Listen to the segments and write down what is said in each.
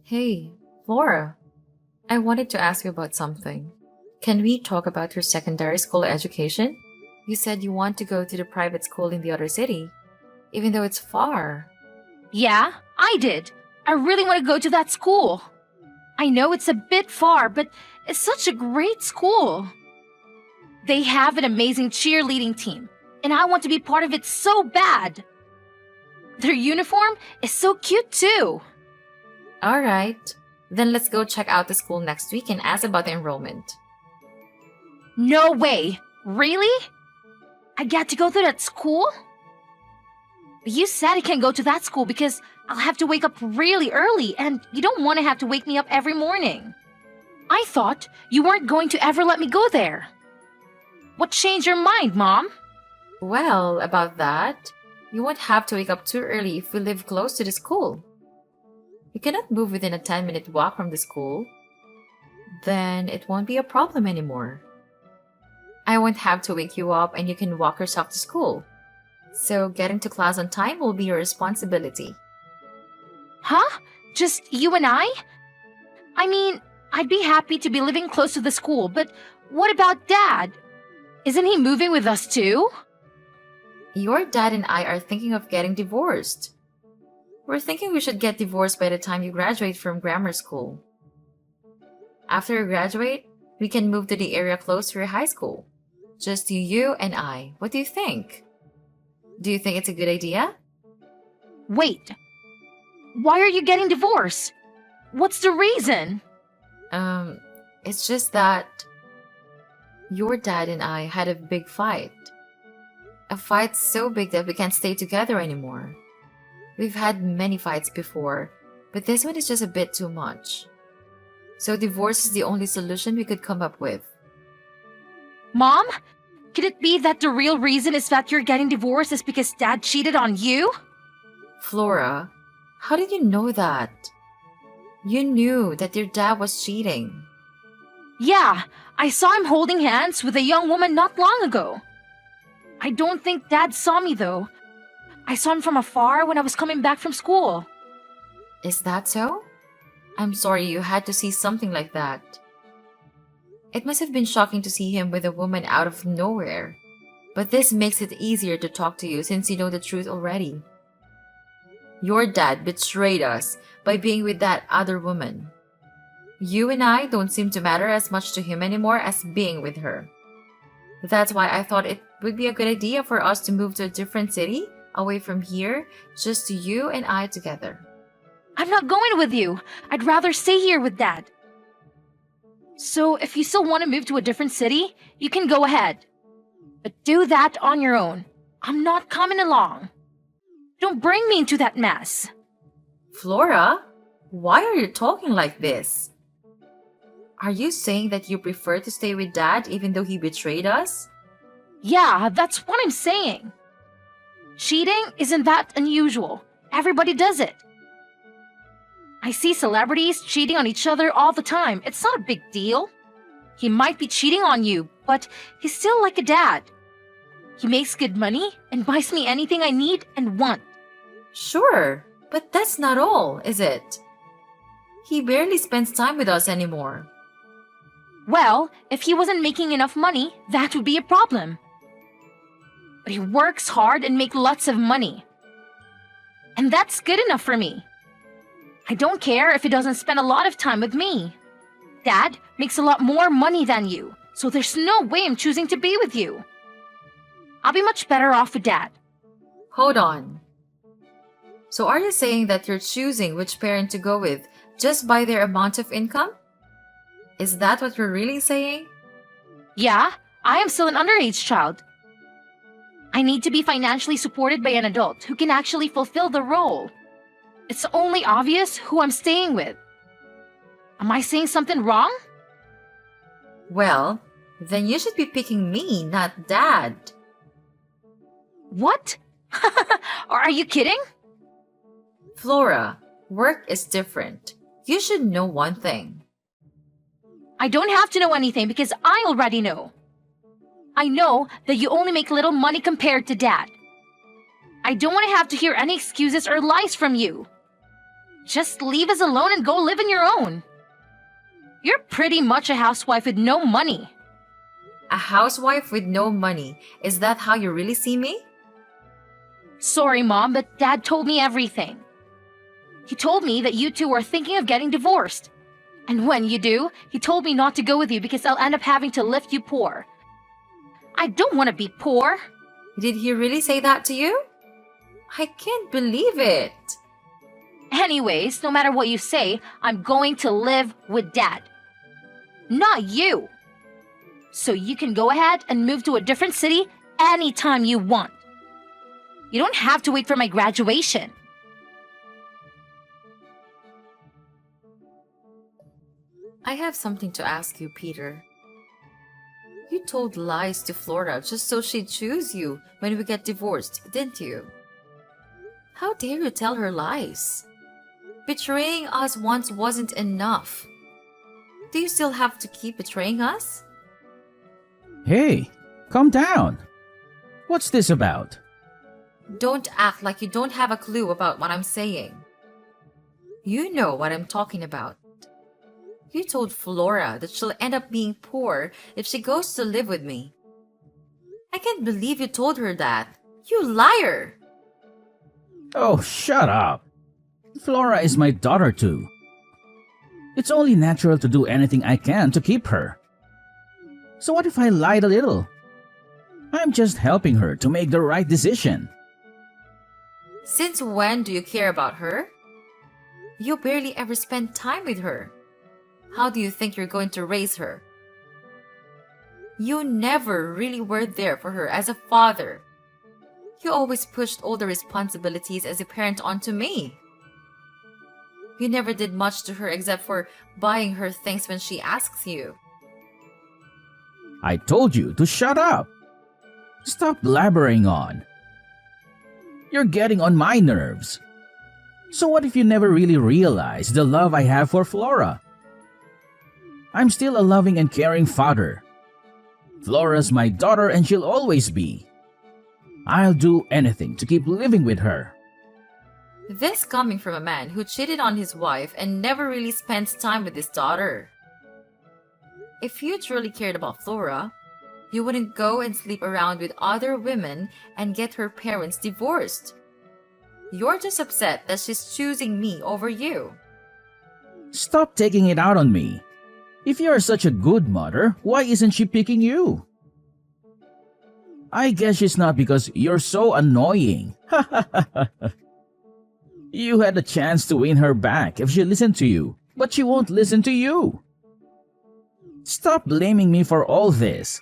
Hey, Laura, I wanted to ask you about something. Can we talk about your secondary school education? You said you want to go to the private school in the other city, even though it's far. Yeah, I did. I really want to go to that school. I know it's a bit far, but it's such a great school. They have an amazing cheerleading team, and I want to be part of it so bad. Their uniform is so cute too. Alright, then let's go check out the school next week and ask about the enrollment. No way. Really? I get to go to that school? You said I can't go to that school because I'll have to wake up really early, and you don't want to have to wake me up every morning. I thought you weren't going to ever let me go there. What changed your mind, Mom? Well, about that, you won't have to wake up too early if we live close to the school. You cannot move within a 10-minute walk from the school. Then it won't be a problem anymore. I won't have to wake you up and you can walk yourself to school. So getting to class on time will be your responsibility. Huh? Just you and I? I mean, I'd be happy to be living close to the school, but what about Dad? Isn't he moving with us too? Your dad and I are thinking of getting divorced. We're thinking we should get divorced by the time you graduate from grammar school. After you graduate, we can move to the area close to your high school. Just you and I. What do you think? Do you think it's a good idea? Wait, why are you getting divorced? What's the reason? It's just that your dad and I had a big fight. A fight so big that we can't stay together anymore. We've had many fights before, but this one is just a bit too much. So divorce is the only solution we could come up with. Mom? Could it be that the real reason is that you're getting divorced is because Dad cheated on you? Flora, how did you know that? You knew that your dad was cheating. Yeah, I saw him holding hands with a young woman not long ago. I don't think Dad saw me though. I saw him from afar when I was coming back from school. Is that so? I'm sorry you had to see something like that. It must have been shocking to see him with a woman out of nowhere. But this makes it easier to talk to you since you know the truth already. Your dad betrayed us by being with that other woman. You and I don't seem to matter as much to him anymore as being with her. That's why I thought it would be a good idea for us to move to a different city, away from here, just you and I together. I'm not going with you. I'd rather stay here with Dad. So if you still want to move to a different city, you can go ahead. But do that on your own. I'm not coming along. Don't bring me into that mess. Flora, why are you talking like this? Are you saying that you prefer to stay with Dad even though he betrayed us? Yeah, that's what I'm saying. Cheating isn't that unusual. Everybody does it. I see celebrities cheating on each other all the time. It's not a big deal. He might be cheating on you, but he's still like a dad. He makes good money and buys me anything I need and want. Sure, but that's not all, is it? He barely spends time with us anymore. Well, if he wasn't making enough money, that would be a problem. But he works hard and makes lots of money. And that's good enough for me. I don't care if he doesn't spend a lot of time with me. Dad makes a lot more money than you, so there's no way I'm choosing to be with you. I'll be much better off with Dad. Hold on. So are you saying that you're choosing which parent to go with just by their amount of income? Is that what you're really saying? Yeah, I am still an underage child. I need to be financially supported by an adult who can actually fulfill the role. It's only obvious who I'm staying with. Am I saying something wrong? Well, then you should be picking me, not Dad. What? Are you kidding? Flora, work is different. You should know one thing. I don't have to know anything because I already know. I know that you only make little money compared to Dad. I don't want to have to hear any excuses or lies from you. Just leave us alone and go live on your own. You're pretty much a housewife with no money. A housewife with no money. Is that how you really see me? Sorry, Mom, but Dad told me everything. He told me that you two are thinking of getting divorced. And when you do, he told me not to go with you because I'll end up having to lift you poor. I don't want to be poor. Did he really say that to you? I can't believe it. Anyways, no matter what you say, I'm going to live with Dad. Not you. So you can go ahead and move to a different city anytime you want. You don't have to wait for my graduation. I have something to ask you, Peter. You told lies to Flora just so she'd choose you when we get divorced, didn't you? How dare you tell her lies? Betraying us once wasn't enough. Do you still have to keep betraying us? Hey, calm down. What's this about? Don't act like you don't have a clue about what I'm saying. You know what I'm talking about. You told Flora that she'll end up being poor if she goes to live with me. I can't believe you told her that. You liar! Oh, shut up. Flora is my daughter too. It's only natural to do anything I can to keep her. So what if I lied a little? I'm just helping her to make the right decision. Since when do you care about her? You barely ever spend time with her. How do you think you're going to raise her? You never really were there for her as a father. You always pushed all the responsibilities as a parent onto me. You never did much to her except for buying her things when she asks you. I told you to shut up. Stop blabbering on. You're getting on my nerves. So what if you never really realized the love I have for Flora? I'm still a loving and caring father. Flora's my daughter and she'll always be. I'll do anything to keep living with her. This coming from a man who cheated on his wife and never really spends time with his daughter. If you truly cared about Flora, you wouldn't go and sleep around with other women and get her parents divorced. You're just upset that she's choosing me over you. Stop taking it out on me. If you're such a good mother, why isn't she picking you? I guess she's not because you're so annoying. You had a chance to win her back if she listened to you, but she won't listen to you. Stop blaming me for all this.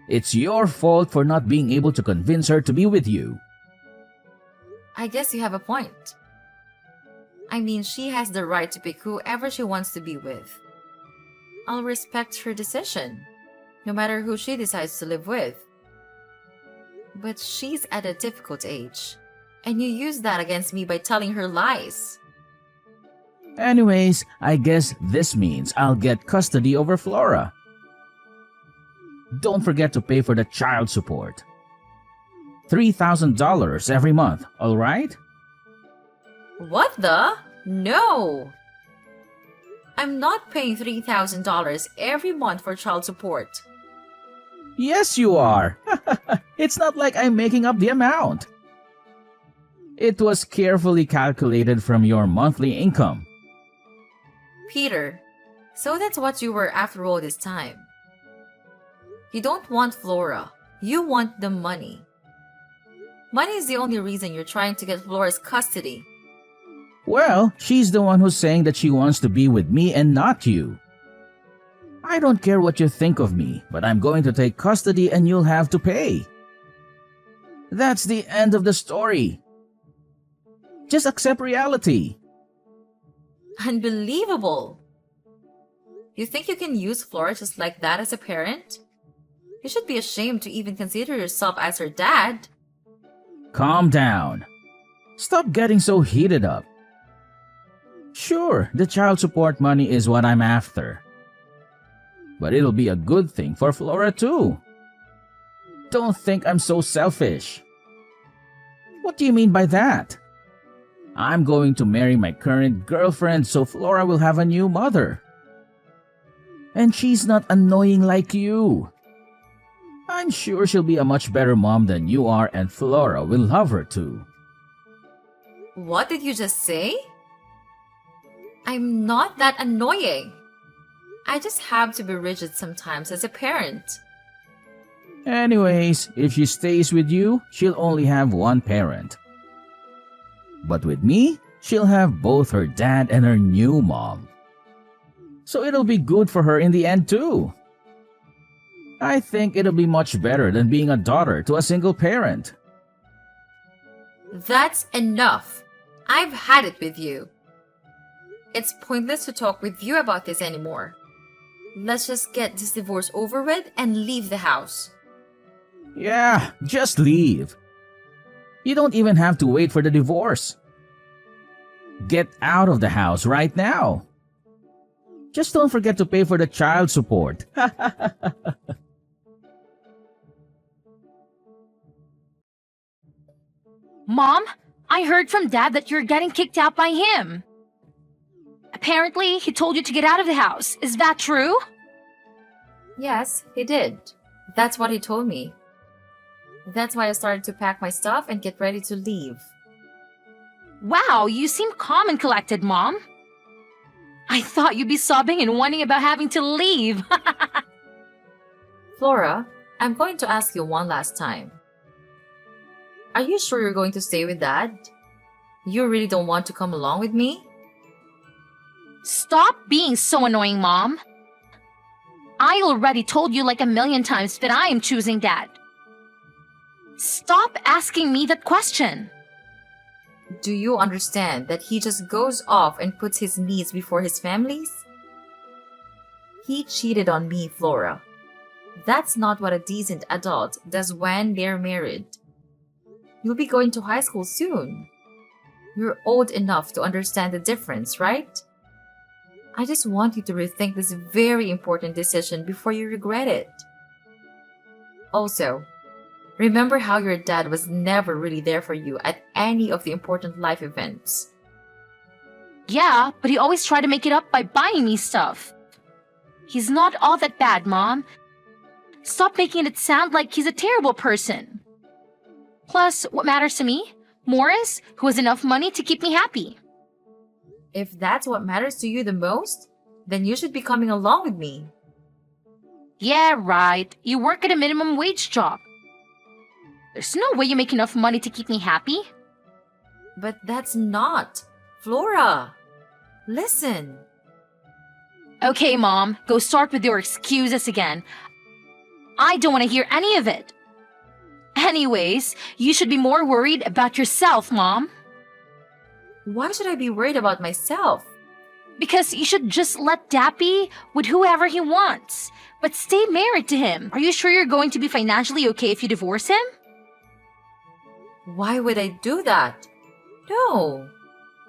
It's your fault for not being able to convince her to be with you. I guess you have a point. I mean, she has the right to pick whoever she wants to be with. I'll respect her decision, no matter who she decides to live with. But she's at a difficult age, and you use that against me by telling her lies. Anyways, I guess this means I'll get custody over Flora. Don't forget to pay for the child support. $3,000 every month, alright? What the? No! I'm not paying $3,000 every month for child support. Yes, you are. It's not like I'm making up the amount. It was carefully calculated from your monthly income. Peter, so that's what you were after all this time. You don't want Flora. You want the money. Money is the only reason you're trying to get Flora's custody. Well, she's the one who's saying that she wants to be with me and not you. I don't care what you think of me, but I'm going to take custody and you'll have to pay. That's the end of the story. Just accept reality. Unbelievable! You think you can use Flora just like that as a parent? You should be ashamed to even consider yourself as her dad. Calm down. Stop getting so heated up. Sure, the child support money is what I'm after. But it'll be a good thing for Flora too. Don't think I'm so selfish. What do you mean by that? I'm going to marry my current girlfriend so Flora will have a new mother. And she's not annoying like you. I'm sure she'll be a much better mom than you are and Flora will love her too. What did you just say? I'm not that annoying. I just have to be rigid sometimes as a parent. Anyways, if she stays with you, she'll only have one parent. But with me, she'll have both her dad and her new mom. So it'll be good for her in the end too. I think it'll be much better than being a daughter to a single parent. That's enough. I've had it with you. It's pointless to talk with you about this anymore. Let's just get this divorce over with and leave the house. Yeah, just leave. You don't even have to wait for the divorce. Get out of the house right now. Just don't forget to pay for the child support. Mom, I heard from Dad that you're getting kicked out by him. Apparently, he told you to get out of the house. Is that true? Yes, he did. That's what he told me. That's why I started to pack my stuff and get ready to leave. Wow, you seem calm and collected, Mom. I thought you'd be sobbing and whining about having to leave. Flora, I'm going to ask you one last time. Are you sure you're going to stay with Dad? You really don't want to come along with me? Stop being so annoying, Mom. I already told you like a million times that I am choosing Dad. Stop asking me that question. Do you understand that he just goes off and puts his needs before his family's? He cheated on me, Flora. That's not what a decent adult does when they're married. You'll be going to high school soon. You're old enough to understand the difference, right? I just want you to rethink this very important decision before you regret it. Also, remember how your dad was never really there for you at any of the important life events. Yeah, but he always tried to make it up by buying me stuff. He's not all that bad, Mom. Stop making it sound like he's a terrible person. Plus, what matters to me? Morris, who has enough money to keep me happy. If that's what matters to you the most, then you should be coming along with me. Yeah, right. You work at a minimum wage job. There's no way you make enough money to keep me happy. But that's not. Flora, listen. Okay, Mom, go start with your excuses again. I don't want to hear any of it. Anyways, you should be more worried about yourself, Mom. Why should I be worried about myself? Because you should just let Dad be with whoever he wants, but stay married to him. Are you sure you're going to be financially okay if you divorce him? Why would I do that? No.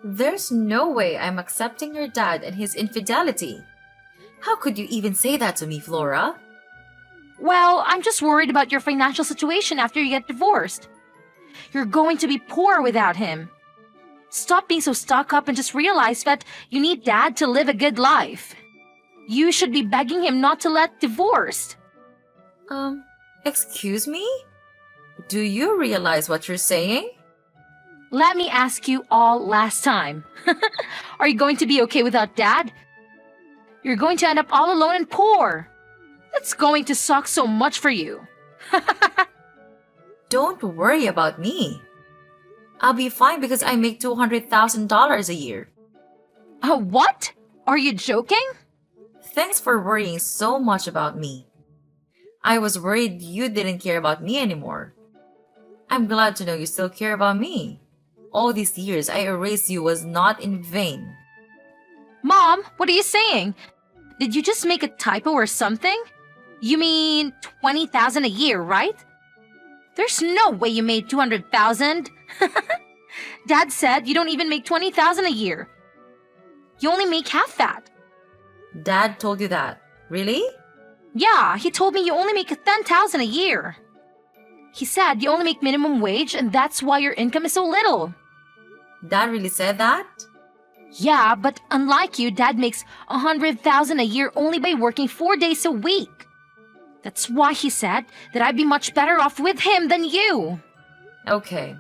There's no way I'm accepting your dad and his infidelity. How could you even say that to me, Flora? Well, I'm just worried about your financial situation after you get divorced. You're going to be poor without him. Stop being so stuck up and just realize that you need Dad to live a good life. You should be begging him not to let divorce. Excuse me? Do you realize what you're saying? Let me ask you all last time. Are you going to be okay without Dad? You're going to end up all alone and poor. That's going to suck so much for you. Don't worry about me. I'll be fine because I make $200,000 a year. What? Are you joking? Thanks for worrying so much about me. I was worried you didn't care about me anymore. I'm glad to know you still care about me. All these years I erased you was not in vain. Mom, what are you saying? Did you just make a typo or something? You mean 20,000 a year, right? There's no way you made 200,000. Dad said you don't even make 20,000 a year. You only make half that. Dad told you that. Really? Yeah, he told me you only make 10,000 a year. He said you only make minimum wage and that's why your income is so little. Dad really said that? Yeah, but unlike you, Dad makes 100,000 a year only by working 4 days a week. That's why he said that I'd be much better off with him than you. Okay.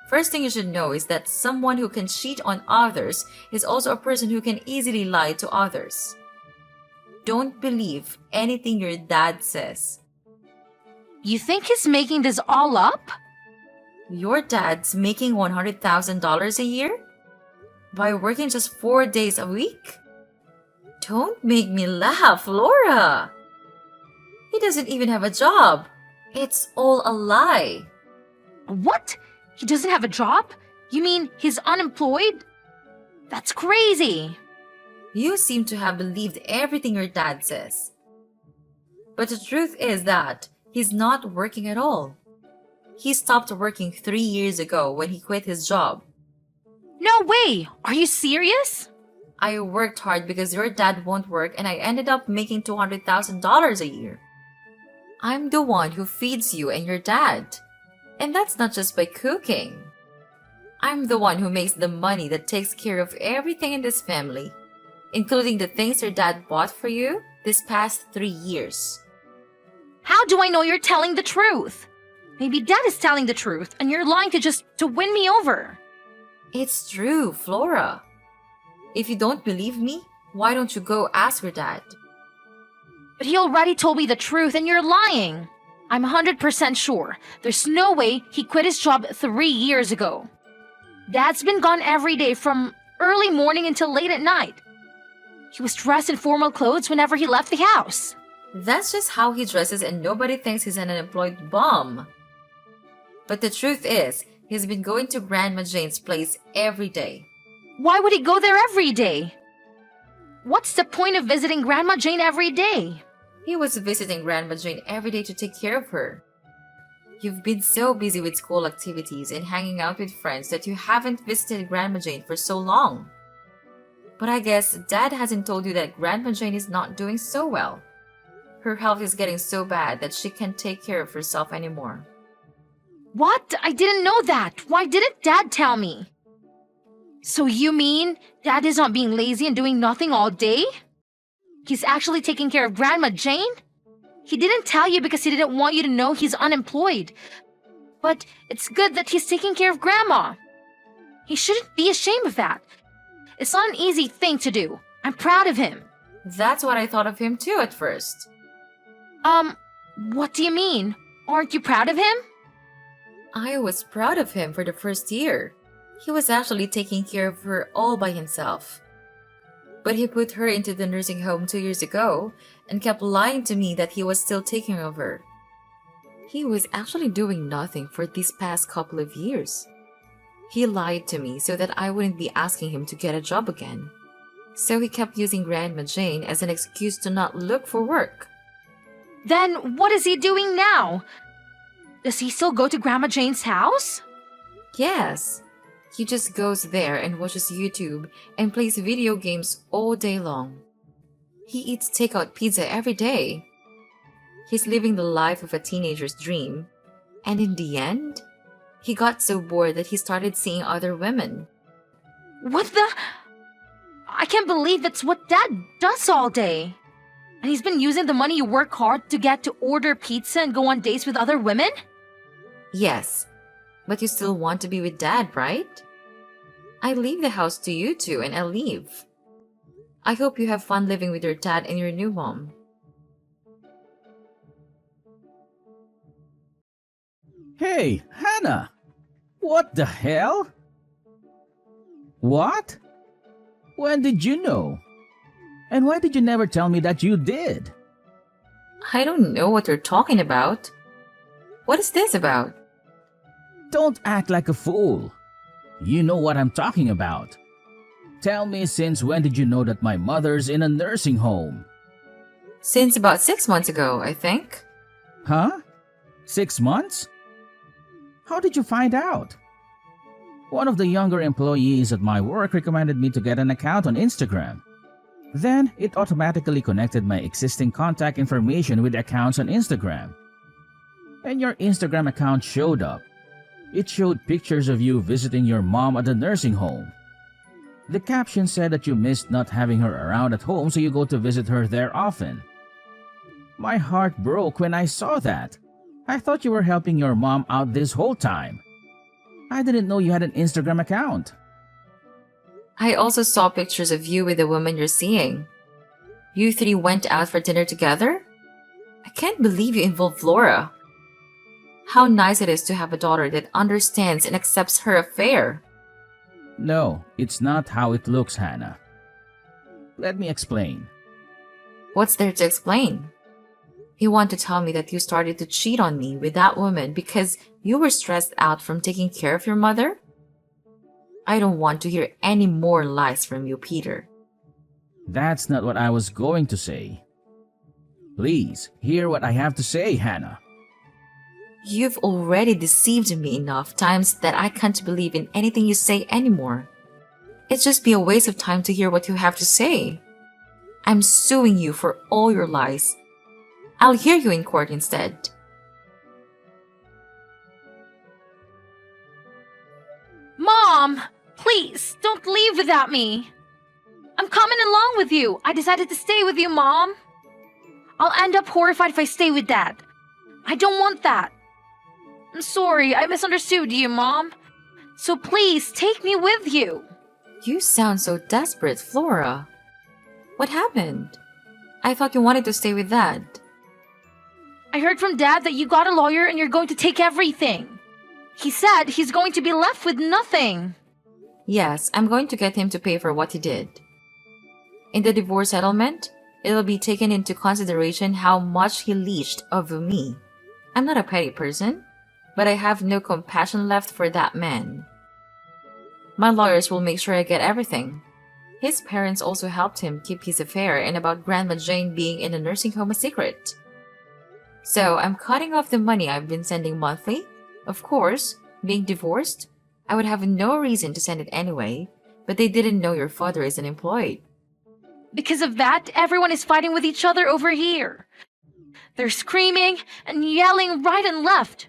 First thing you should know is that someone who can cheat on others is also a person who can easily lie to others. Don't believe anything your dad says. You think he's making this all up? Your dad's making $100,000 a year? By working just 4 days a week? Don't make me laugh, Laura! He doesn't even have a job. It's all a lie. What? He doesn't have a job? You mean he's unemployed? That's crazy. You seem to have believed everything your dad says. But the truth is that he's not working at all. He stopped working 3 years ago when he quit his job. No way! Are you serious? I worked hard because your dad won't work and I ended up making $200,000 a year. I'm the one who feeds you and your dad. And that's not just by cooking. I'm the one who makes the money that takes care of everything in this family, including the things your dad bought for you this past 3 years. How do I know you're telling the truth? Maybe Dad is telling the truth and you're lying to win me over. It's true, Flora. If you don't believe me, why don't you go ask your dad? But he already told me the truth and you're lying. I'm 100% sure. There's no way he quit his job 3 years ago. Dad's been gone every day from early morning until late at night. He was dressed in formal clothes whenever he left the house. That's just how he dresses and nobody thinks he's an unemployed bum. But the truth is, he's been going to Grandma Jane's place every day. Why would he go there every day? What's the point of visiting Grandma Jane every day? He was visiting Grandma Jane every day to take care of her. You've been so busy with school activities and hanging out with friends that you haven't visited Grandma Jane for so long. But I guess Dad hasn't told you that Grandma Jane is not doing so well. Her health is getting so bad that she can't take care of herself anymore. What? I didn't know that. Why didn't Dad tell me? So you mean Dad is not being lazy and doing nothing all day? He's actually taking care of Grandma Jane? He didn't tell you because he didn't want you to know he's unemployed. But it's good that he's taking care of Grandma. He shouldn't be ashamed of that. It's not an easy thing to do. I'm proud of him. That's what I thought of him too at first. What do you mean? Aren't you proud of him? I was proud of him for the first year. He was actually taking care of her all by himself. But he put her into the nursing home 2 years ago and kept lying to me that he was still taking care of her. He was actually doing nothing for these past couple of years. He lied to me so that I wouldn't be asking him to get a job again. So he kept using Grandma Jane as an excuse to not look for work. Then what is he doing now? Does he still go to Grandma Jane's house? Yes. He just goes there and watches YouTube and plays video games all day long. He eats takeout pizza every day. He's living the life of a teenager's dream. And in the end, he got so bored that he started seeing other women. What the? I can't believe that's what Dad does all day. And he's been using the money you work hard to get to order pizza and go on dates with other women? Yes, but you still want to be with Dad, right? I leave the house to you two and I'll leave. I hope you have fun living with your dad and your new mom. Hey, Hannah! What the hell? What? When did you know? And why did you never tell me that you did? I don't know what you're talking about. What is this about? Don't act like a fool. You know what I'm talking about. Tell me, since when did you know that my mother's in a nursing home? Since about 6 months ago, I think. Huh? 6 months? How did you find out? One of the younger employees at my work recommended me to get an account on Instagram. Then, it automatically connected my existing contact information with accounts on Instagram. And your Instagram account showed up. It showed pictures of you visiting your mom at the nursing home. The caption said that you missed not having her around at home, so you go to visit her there often. My heart broke when I saw that. I thought you were helping your mom out this whole time. I didn't know you had an Instagram account. I also saw pictures of you with the woman you're seeing. You three went out for dinner together? I can't believe you involved Flora. How nice it is to have a daughter that understands and accepts her affair. No, it's not how it looks, Hannah. Let me explain. What's there to explain? You want to tell me that you started to cheat on me with that woman because you were stressed out from taking care of your mother? I don't want to hear any more lies from you, Peter. That's not what I was going to say. Please, hear what I have to say, Hannah. You've already deceived me enough times that I can't believe in anything you say anymore. It'd just be a waste of time to hear what you have to say. I'm suing you for all your lies. I'll hear you in court instead. Mom! Please, don't leave without me. I'm coming along with you. I decided to stay with you, Mom. I'll end up horrified if I stay with Dad. I don't want that. I'm sorry, I misunderstood you, Mom. So please, take me with you. You sound so desperate, Flora. What happened? I thought you wanted to stay with Dad. I heard from Dad that you got a lawyer and you're going to take everything. He said he's going to be left with nothing. Yes, I'm going to get him to pay for what he did. In the divorce settlement, it'll be taken into consideration how much he leached of me. I'm not a petty person, but I have no compassion left for that man. My lawyers will make sure I get everything. His parents also helped him keep his affair and about Grandma Jane being in a nursing home a secret. So I'm cutting off the money I've been sending monthly. Of course, being divorced, I would have no reason to send it anyway, but they didn't know your father is unemployed. Because of that, everyone is fighting with each other over here. They're screaming and yelling right and left.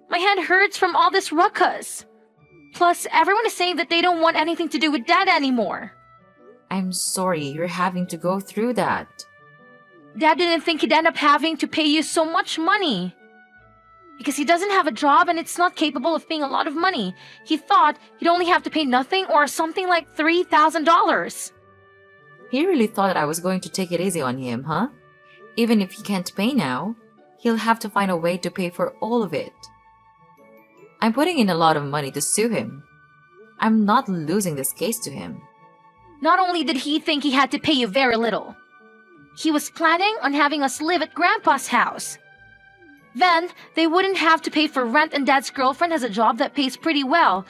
My head hurts from all this ruckus. Plus, everyone is saying that they don't want anything to do with Dad anymore. I'm sorry you're having to go through that. Dad didn't think he'd end up having to pay you so much money. Because he doesn't have a job and it's not capable of paying a lot of money. He thought he'd only have to pay nothing or something like $3,000. He really thought I was going to take it easy on him, huh? Even if he can't pay now, he'll have to find a way to pay for all of it. I'm putting in a lot of money to sue him. I'm not losing this case to him. Not only did he think he had to pay you very little, he was planning on having us live at Grandpa's house. Then, they wouldn't have to pay for rent and Dad's girlfriend has a job that pays pretty well.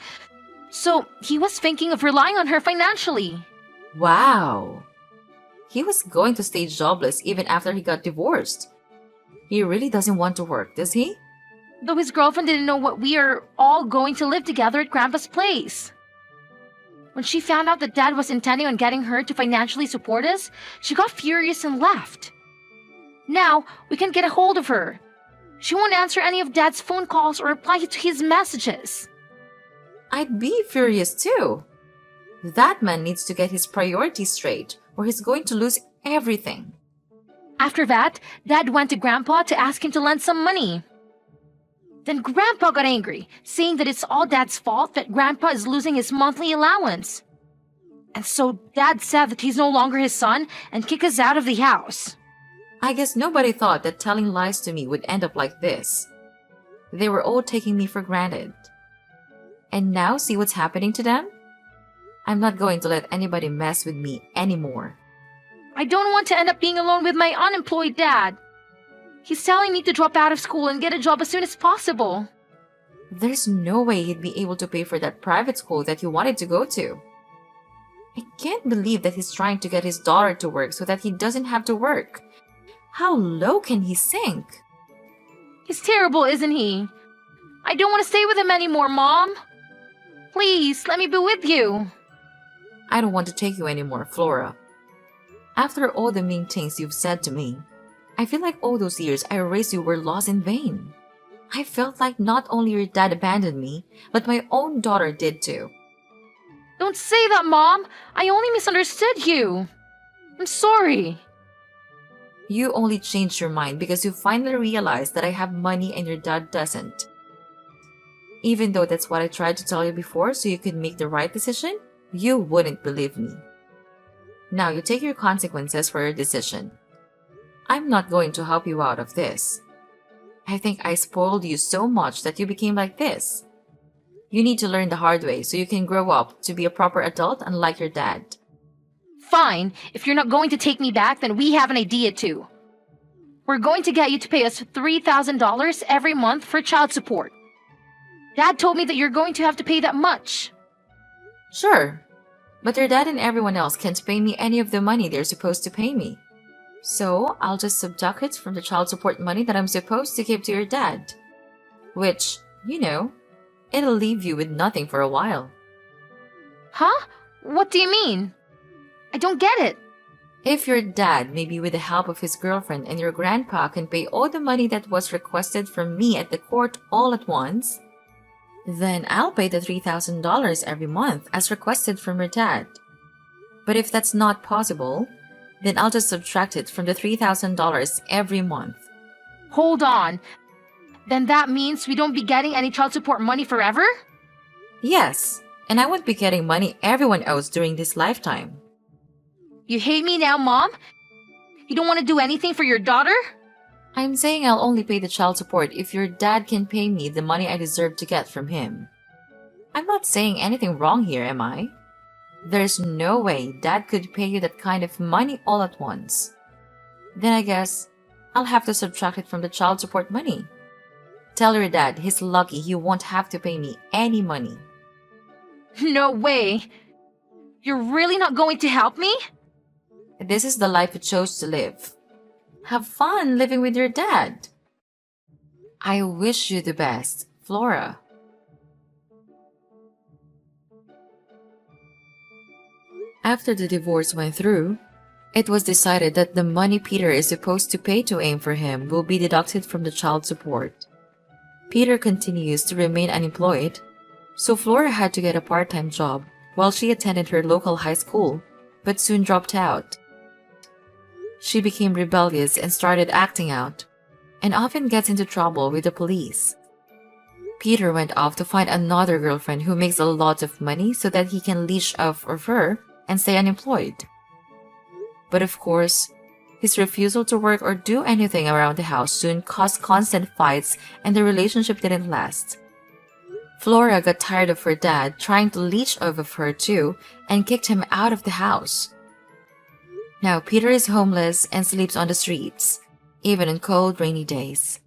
So, he was thinking of relying on her financially. Wow! He was going to stay jobless even after he got divorced. He really doesn't want to work, does he? Though his girlfriend didn't know what we are all going to live together at Grandpa's place. When she found out that Dad was intending on getting her to financially support us, she got furious and left. Now, we can't get a hold of her. She won't answer any of Dad's phone calls or reply to his messages. I'd be furious too. That man needs to get his priorities straight or he's going to lose everything. After that, Dad went to Grandpa to ask him to lend some money. Then Grandpa got angry, saying that it's all Dad's fault that Grandpa is losing his monthly allowance. And so Dad said that he's no longer his son and kicked us out of the house. I guess nobody thought that telling lies to me would end up like this. They were all taking me for granted. And now see what's happening to them? I'm not going to let anybody mess with me anymore. I don't want to end up being alone with my unemployed dad. He's telling me to drop out of school and get a job as soon as possible. There's no way he'd be able to pay for that private school that he wanted to go to. I can't believe that he's trying to get his daughter to work so that he doesn't have to work. How low can he sink? He's terrible, isn't he? I don't want to stay with him anymore, Mom. Please, let me be with you. I don't want to take you anymore, Flora. After all the mean things you've said to me, I feel like all those years I raised you were lost in vain. I felt like not only your dad abandoned me, but my own daughter did too. Don't say that, Mom! I only misunderstood you! I'm sorry. You only changed your mind because you finally realized that I have money and your dad doesn't. Even though that's what I tried to tell you before so you could make the right decision, you wouldn't believe me. Now you take your consequences for your decision. I'm not going to help you out of this. I think I spoiled you so much that you became like this. You need to learn the hard way so you can grow up to be a proper adult unlike your dad. Fine, if you're not going to take me back, then we have an idea too. We're going to get you to pay us $3,000 every month for child support. Dad told me that you're going to have to pay that much. Sure, but your dad and everyone else can't pay me any of the money they're supposed to pay me. So I'll just subtract it from the child support money that I'm supposed to give to your dad. Which, it'll leave you with nothing for a while. Huh? What do you mean? I don't get it. If your dad, maybe with the help of his girlfriend and your grandpa, can pay all the money that was requested from me at the court all at once, then I'll pay the $3,000 every month as requested from your dad. But if that's not possible, then I'll just subtract it from the $3,000 every month. Hold on. Then that means we don't be getting any child support money forever? Yes, and I won't be getting money everyone owes during this lifetime. You hate me now, Mom? You don't want to do anything for your daughter? I'm saying I'll only pay the child support if your dad can pay me the money I deserve to get from him. I'm not saying anything wrong here, am I? There's no way Dad could pay you that kind of money all at once. Then I guess I'll have to subtract it from the child support money. Tell your dad he's lucky he won't have to pay me any money. No way. You're really not going to help me? This is the life you chose to live. Have fun living with your dad. I wish you the best, Flora. After the divorce went through, it was decided that the money Peter is supposed to pay to aim for him will be deducted from the child support. Peter continues to remain unemployed, so Flora had to get a part-time job while she attended her local high school, but soon dropped out. She became rebellious and started acting out, and often gets into trouble with the police. Peter went off to find another girlfriend who makes a lot of money so that he can leash off of her and stay unemployed. But of course, his refusal to work or do anything around the house soon caused constant fights and the relationship didn't last. Flora got tired of her dad trying to leech off of her too and kicked him out of the house. Now Peter is homeless and sleeps on the streets, even on cold, rainy days.